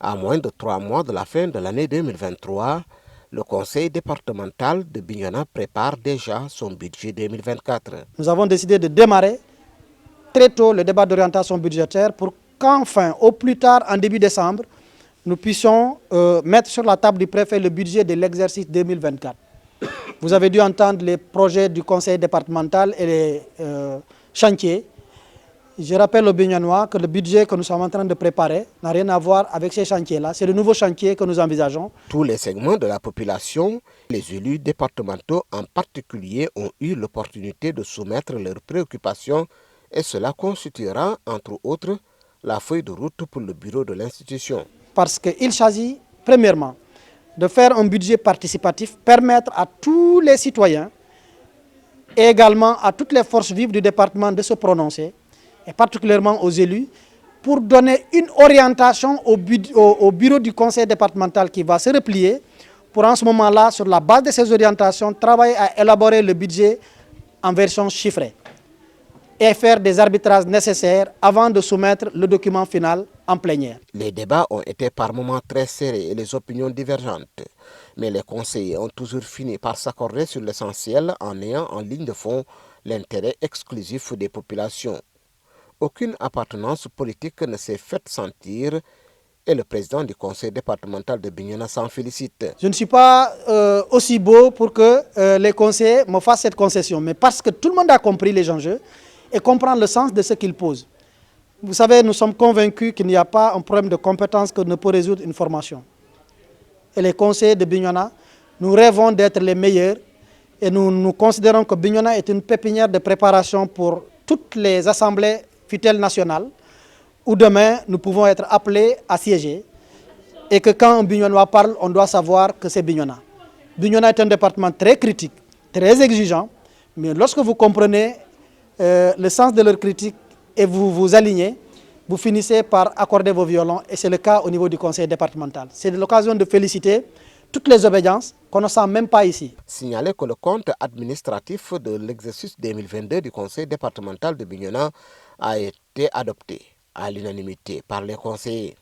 À moins de 3 mois de la fin de l'année 2023, le conseil départemental de Bignona prépare déjà son budget 2024. Nous avons décidé de démarrer très tôt le débat d'orientation budgétaire pour qu'enfin, au plus tard en début décembre, nous puissions mettre sur la table du préfet le budget de l'exercice 2024. Vous avez dû entendre les projets du conseil départemental et les chantiers. Je rappelle aux Bignonnois que le budget que nous sommes en train de préparer n'a rien à voir avec ces chantiers-là. C'est de nouveaux chantiers que nous envisageons. Tous les segments de la population, les élus départementaux en particulier, ont eu l'opportunité de soumettre leurs préoccupations et cela constituera, entre autres, la feuille de route pour le bureau de l'institution. Parce qu'il s'agit, premièrement, de faire un budget participatif, permettre à tous les citoyens et également à toutes les forces vives du département de se prononcer, et particulièrement aux élus, pour donner une orientation au bureau du conseil départemental qui va se replier pour en ce moment-là, sur la base de ces orientations, travailler à élaborer le budget en version chiffrée et faire des arbitrages nécessaires avant de soumettre le document final en plénière. Les débats ont été par moments très serrés et les opinions divergentes, mais les conseillers ont toujours fini par s'accorder sur l'essentiel en ayant en ligne de fond l'intérêt exclusif des populations. Aucune appartenance politique ne s'est faite sentir et le président du conseil départemental de Bignona s'en félicite. Je ne suis pas aussi beau pour que les conseillers me fassent cette concession, mais parce que tout le monde a compris les enjeux et comprend le sens de ce qu'ils posent. Vous savez, nous sommes convaincus qu'il n'y a pas un problème de compétence que ne peut résoudre une formation. Et les conseillers de Bignona, nous rêvons d'être les meilleurs et nous considérons que Bignona est une pépinière de préparation pour toutes les assemblées futures nationales où demain nous pouvons être appelés à siéger et que quand un Bignonnois parle, on doit savoir que c'est Bignona. Bignona est un département très critique, très exigeant, mais lorsque vous comprenez le sens de leur critique et vous vous alignez, vous finissez par accorder vos violons et c'est le cas au niveau du conseil départemental. C'est l'occasion de féliciter toutes les obédiences qu'on ne sent même pas ici. Signaler que le compte administratif de l'exercice 2022 du conseil départemental de Bignona a été adopté à l'unanimité par les conseillers.